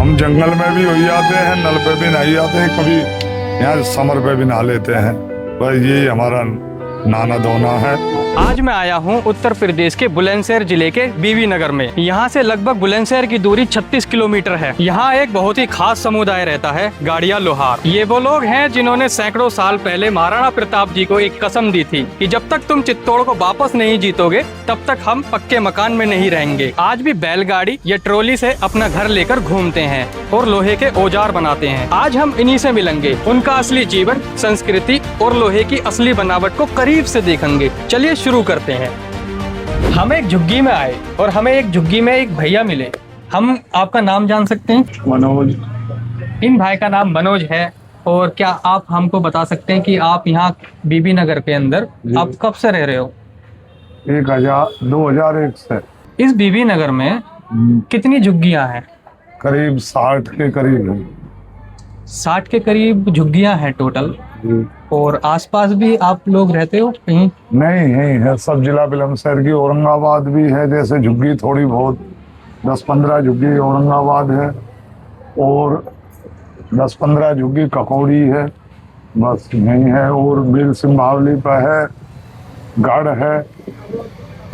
हम जंगल में भी हो जाते हैं, नल पे भी नहीं जाते हैं, कभी यहाँ समर पे भी नहा लेते हैं। बस यही हमारा नाना धोना है। आज मैं आया हूँ उत्तर प्रदेश के बुलंदशहर जिले के बीबी नगर में। यहाँ से लगभग बुलंदशहर की दूरी 36 किलोमीटर है। यहाँ एक बहुत ही खास समुदाय रहता है, गाड़िया लोहार। ये वो लोग हैं जिन्होंने सैकड़ों साल पहले महाराणा प्रताप जी को एक कसम दी थी कि जब तक तुम चित्तौड़ को वापस नहीं जीतोगे तब तक हम पक्के मकान में नहीं रहेंगे। आज भी बैलगाड़ी या ट्रॉली से अपना घर लेकर घूमते हैं और लोहे के औजार बनाते हैं। आज हम इन्हीं से मिलेंगे, उनका असली जीवन, संस्कृति और लोहे की असली बनावट को करीब से देखेंगे। चलिए शुरू करते हैं। हम एक झुग्गी में आए और हमें एक झुग्गी में एक भैया मिले। हम आपका नाम जान सकते हैं? मनोज। इन भाई का नाम मनोज है। और क्या आप हमको बता सकते हैं कि आप यहाँ बीबी नगर के अंदर आप कब से रह रहे हो? 2001 से। इस बीबी नगर में कितनी झुग्गियाँ हैं? करीब 60 के करीब है। 60 के करीब झुग्गियाँ हैं टोटल। और आसपास भी आप लोग रहते हो कहीं? नहीं है, सब जिला बुलंदशहर की। औरंगाबाद भी है, जैसे झुग्गी थोड़ी बहुत 10-15 झुग्गी औरंगाबाद है और 10-15 झुग्गी ककौड़ी है, बस यही है। और बिल सिंभावली पर है, गढ़ है।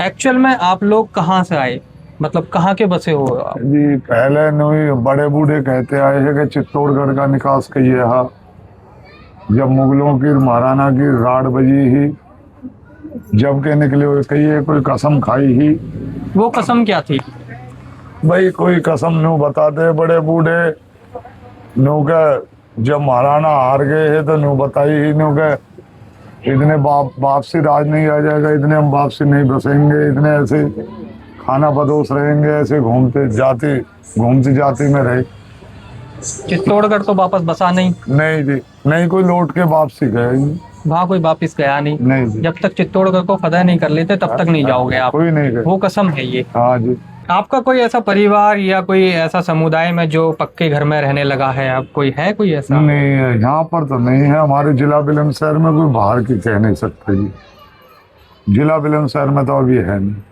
एक्चुअल में आप लोग कहाँ से आए, मतलब कहाँ के बसे हो आप? जी पहले नहीं, बड़े बूढ़े कहते आए हैं कि चित्तौड़गढ़ का निकास कहिए हा। जब मुगलों की महाराणा की राड़ बजी ही, जब के निकले हुए कहिए कोई कसम खाई ही। वो कसम क्या थी? भाई कोई कसम नो बताते बड़े बूढ़े नो के, जब महाराणा हार गए है तो नो बताई ही नो के इतने वापसी राज नहीं आ जाएगा, इतने हम वापसी नहीं बसेंगे, इतने ऐसे खाना बदोश रहेंगे, ऐसे घूमती जाति में रहे। चित्तौड़गढ़ तो वापस बसा नहीं? नहीं जी, नहीं कोई लौट के वापसी गए, वहाँ कोई वापस गया नहीं? नहीं जी। जब तक चित्तौड़गढ़ को फतह नहीं कर लेते तब तक नहीं जाओगे आप? कोई नहीं गए। वो कसम है ये? हाँ जी। आपका कोई ऐसा परिवार या कोई ऐसा समुदाय में जो पक्के घर में रहने लगा है? आप कोई है कोई ऐसा? नहीं, यहाँ पर तो नहीं है। हमारे जिला बुलंदशहर में कोई बाहर की कह नहीं सकते जी। जिला बुलंदशहर में तो अभी है नहीं।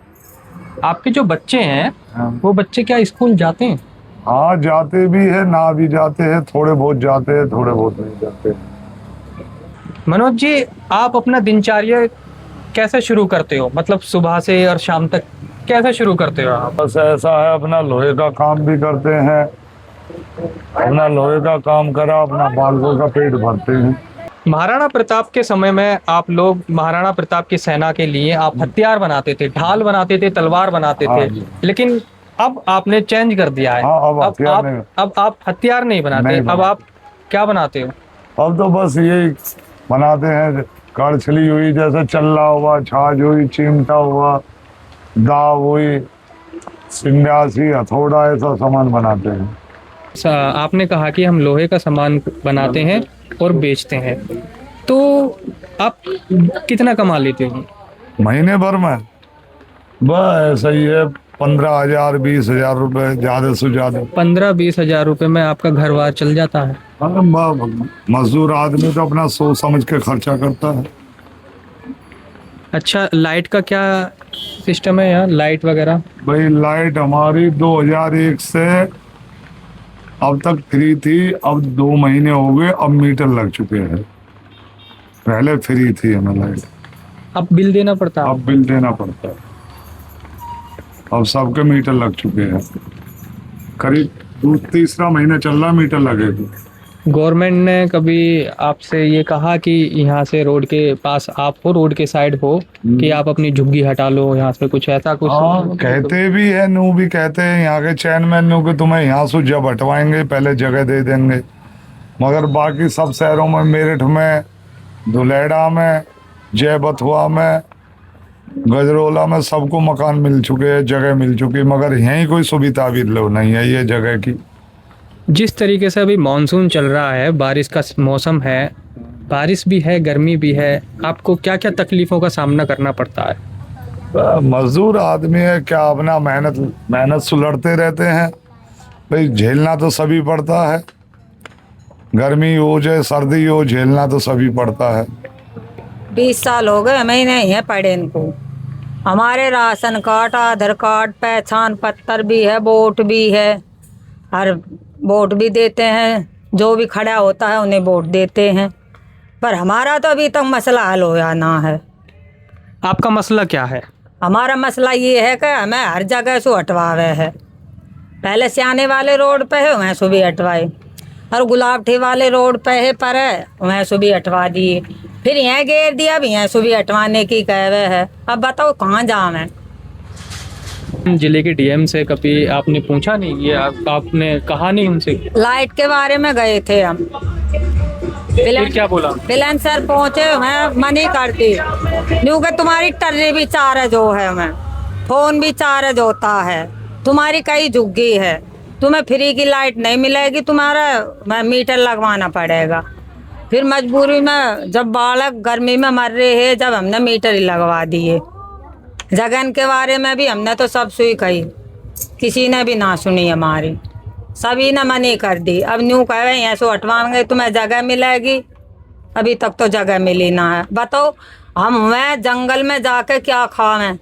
आपके जो बच्चे हैं वो बच्चे क्या स्कूल जाते हैं? हाँ जाते भी है, ना भी जाते हैं, थोड़े बहुत जाते हैं, थोड़े बहुत नहीं जाते। मनोज जी, आप अपना दिनचर्या कैसे शुरू करते हो, मतलब सुबह से और शाम तक कैसे शुरू करते हो आप? बस ऐसा है, अपना लोहे का काम भी करते हैं, अपना लोहे का काम करा, अपना बालकों का पेट भरते हैं। महाराणा प्रताप के समय में आप लोग महाराणा प्रताप की सेना के लिए आप हथियार बनाते थे, ढाल बनाते थे, तलवार बनाते थे, लेकिन अब आपने चेंज कर दिया है। अब आप हथियार नहीं बनाते, अब आप क्या बनाते हो? अब तो बस यही बनाते हैं, कड़छली हुई, जैसे चल्ला हुआ, छाछ हुई, चिमटा हुआ, दाव हुई, सिंगासी, हथौड़ा, ऐसा सामान बनाते हैं। आपने कहा कि हम लोहे का सामान बनाते हैं और बेचते हैं, तो आप कितना कमा लेते हो महीने भर में? बस ऐसा ही है, 15,000 20,000 रुपए, ज्यादा से ज्यादा। 15-20 हजार रुपए में आपका घर बार चल जाता है? मजदूर आदमी तो अपना सोच समझ के खर्चा करता है। अच्छा, लाइट का क्या सिस्टम है यार, लाइट वगैरह? भाई लाइट हमारी 2001 से अब तक फ्री थी, अब 2 महीने हो गए, अब मीटर लग चुके हैं। पहले फ्री थी हमें लाइट, अब बिल देना पड़ता है? अब बिल देना पड़ता है। अब सबके मीटर लग चुके हैं, करीब तीसरा महीना चल रहा मीटर लगेगी। गवर्नमेंट ने कभी आपसे ये कहा कि यहाँ से रोड के पास आप हो, रोड के साइड हो, कि आप अपनी झुग्गी हटा लो यहाँ से, कुछ ऐसा कुछ? हाँ कहते भी है, नू भी कहते हैं यहाँ के चेयरमैन नू कि तुम्हें यहाँ से जब हटवाएंगे पहले जगह दे देंगे, मगर बाकी सब शहरों में, मेरठ में, धुलेड़ा में, जय बथुआ में, गजरोला में सबको मकान मिल चुके हैं, जगह मिल चुकी, मगर यहीं कोई सुविधा भी लो नहीं है ये जगह की। जिस तरीके से अभी मानसून चल रहा है, बारिश का मौसम है, बारिश भी है, गर्मी भी है, आपको क्या क्या तकलीफों का सामना करना पड़ता है? मजदूर आदमी है, क्या अपना मेहनत सुलड़ते रहते हैं भाई, झेलना तो सभी पड़ता है, गर्मी हो चाहे सर्दी हो, झेलना तो सभी पड़ता है। 20 साल हो गए हमें नहीं है पढ़े इनको। हमारे राशन कार्ड, आधार कार्ड, पहचान पत्र भी है, वोट भी है, और वोट भी देते हैं, जो भी खड़ा होता है उन्हें वोट देते हैं, पर हमारा तो अभी तक मसला हल होया ना है। आपका मसला क्या है? हमारा मसला ये है कि हमें हर जगह से हटवावे है। पहले सियाने वाले रोड पे है, वहाँ से भी हटवाए, और गुलाबठी वाले रोड पे है पर है, वहाँ से भी हटवा दिए, फिर यहाँ घेर दिया, अब यहाँ से भी हटवाने की कहवे है। अब बताओ कहाँ जावे। जिले के डीएम से कभी आपने पूछा नहीं, ये आपने कहा नहीं उनसे? लाइट के बारे में गए थे हम, फिर क्या बोला? बिलन सर पहुँचे, मैं मनी करती क्योंकि तुम्हारी टर्री भी चार्ज हो है, मैं फोन भी चार्ज होता है, तुम्हारी कई झुग्गी है, तुम्हें फ्री की लाइट नहीं मिलेगी, तुम्हारा मीटर लगवाना पड़ेगा। फिर मजबूरी में जब बालक गर्मी में मर रहे हैं, जब हमने मीटर ही लगवा दिए। जगन के बारे में भी हमने तो सब सुई कही, किसी ने भी ना सुनी हमारी, सभी ने मनी कर दी। अब न्यू कहे यहाँ से हटवाएंगे तुम्हें जगह मिलेगी, अभी तक तो जगह मिली ना है। बताओ हम वह जंगल में जाके क्या खावें,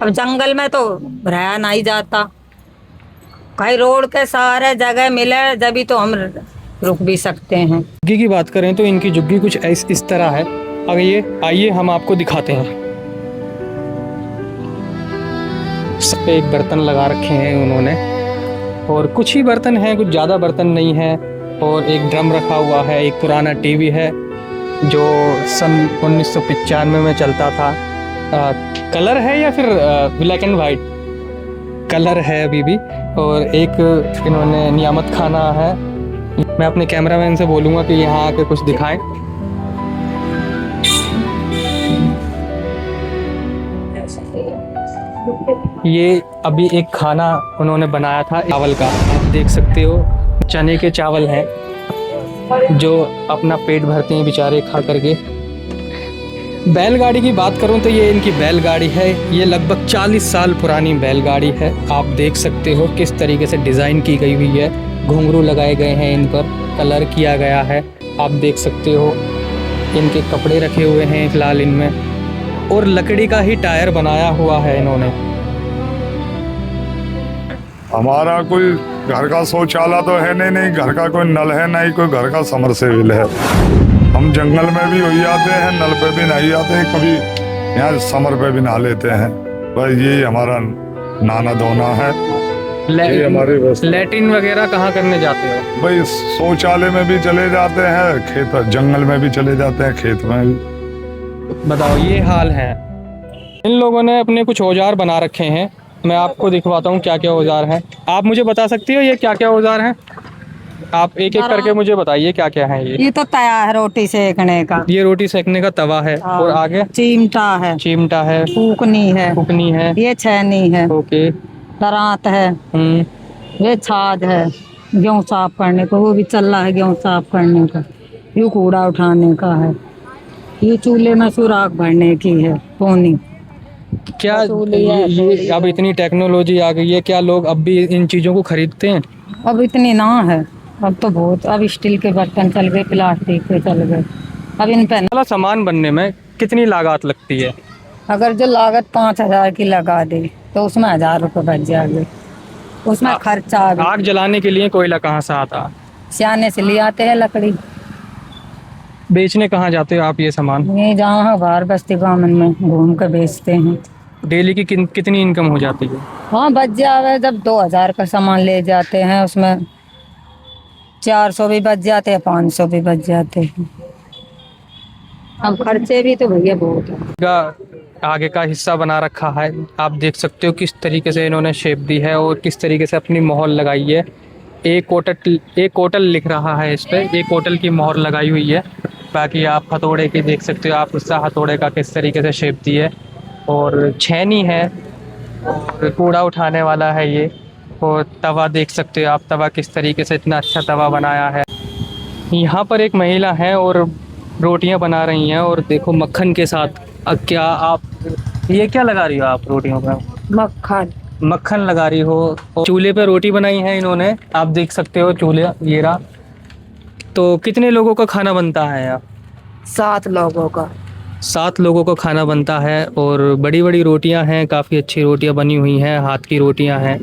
अब जंगल में तो रहा नहीं जाता, कहीं रोड के सहारे जगह मिले जभी तो हम रुक भी सकते हैं। झुग्गी की बात करें तो इनकी झुग्गी कुछ इस तरह है। अगर ये आइए हम आपको दिखाते हैं। सब पे एक बर्तन लगा रखे हैं उन्होंने, और कुछ ही बर्तन हैं, कुछ ज़्यादा बर्तन नहीं है, और एक ड्रम रखा हुआ है, एक पुराना टीवी है जो सन 1995 में चलता था। कलर है या फिर ब्लैक एंड वाइट? कलर है अभी भी। और एक इन्होंने नियामत खाना है। मैं अपने कैमरामैन से बोलूँगा कि यहाँ आके कुछ दिखाएं। ये अभी एक खाना उन्होंने बनाया था चावल का, आप देख सकते हो चने के चावल हैं जो अपना पेट भरते हैं बेचारे खा करके। बैलगाड़ी की बात करूं तो ये इनकी बैलगाड़ी है, ये लगभग 40 साल पुरानी बैलगाड़ी है। आप देख सकते हो किस तरीके से डिज़ाइन की गई हुई है, घुंघरू लगाए गए हैं इन पर, कलर किया गया है। आप देख सकते हो इनके कपड़े रखे हुए हैं फिलहाल इनमें, और लकड़ी का ही टायर बनाया हुआ है इन्होंने। हमारा कोई घर का शौचालय तो है नहीं, घर का कोई नल है नहीं, कोई घर का समरसेबल है। हम जंगल में भी हो जाते हैं, नल पे भी नहीं आते हैं, कभी यहाँ समर पे भी नहा लेते हैं। बस यही हमारा नाना धोना है। ये हमारी लैट्रिन वगैरह कहाँ करने जाते हो? भाई शौचालय में भी चले जाते हैं, खेत जंगल में भी चले जाते हैं, खेत में भी। बताओ, ये हाल है। इन लोगों ने अपने कुछ औजार बना रखे हैं, मैं आपको दिखवाता हूँ क्या क्या औजार हैं। आप मुझे बता सकती हो ये क्या क्या औजार हैं? आप एक एक करके मुझे बताइए क्या क्या है। ये तो तया है रोटी सेकने का, ये रोटी सेकने का तवा है, और आगे चिमटा है, चिमटा है, फूकनी है, फुकनी है, ये छैनी है, ओके, दरात है, ये छाछ है गेहूँ साफ करने को, वो भी चल रहा है गेहूँ साफ करने का, ये कूड़ा उठाने का है, ये चूल्हे में सुराख भरने की है पोनी। क्या ये अब इतनी टेक्नोलॉजी आ गई है, क्या लोग अब भी इन चीज़ों को खरीदते हैं? अब इतनी ना है, अब तो बहुत, अब स्टील के बर्तन चल गए, प्लास्टिक के चल गए, अब इन पे वाला सामान बनने में कितनी लागत लगती है? अगर जो लागत 5,000 की लगा दे तो उसमें 1,000 रुपये बच जाएंगे, उसमें खर्चा आ गया। आग जलाने के लिए कोयला कहाँ से आता? सियाने से ले आते हैं लकड़ी। बेचने कहाँ जाते हो आप ये सामान? ये जहाँ बाहर बस्ती गाँव में घूम कर बेचते हैं। डेली की कितनी इनकम हो जाती है? हाँ बच जाए, जब 2,000 का सामान ले जाते हैं उसमें 400 भी बच जाते हैं, 500 भी बच जाते हैं। अब खर्चे भी तो भैया बहुत है। आगे का हिस्सा बना रखा है, आप देख सकते हो किस तरीके से इन्होंने शेप दी है और किस तरीके से अपनी मोहर लगाई है। एक होटल लिख रहा है इस पर, एक होटल की मोहर लगाई हुई है। बाकी आप हथौड़े की देख सकते हो, आप हिस्सा हथौड़े का किस तरीके से शेप दी है, और छेनी है, और कूड़ा उठाने वाला है ये, और तवा देख सकते हो आप, तवा किस तरीके से इतना अच्छा तवा बनाया है। यहाँ पर एक महिला है और रोटियाँ बना रही हैं, और देखो मक्खन के साथ। क्या आप ये क्या लगा रही हो आप रोटियों पर? मक्खन लगा रही हो। और चूल्हे पे रोटी बनाई है इन्होंने, आप देख सकते हो चूल्हा ये रहा। तो कितने लोगों का खाना बनता है यहाँ? 7 लोगों का। 7 लोगों का खाना बनता है, और बड़ी बड़ी रोटियां हैं, काफ़ी अच्छी रोटियां बनी हुई हैं, हाथ की रोटियां हैं।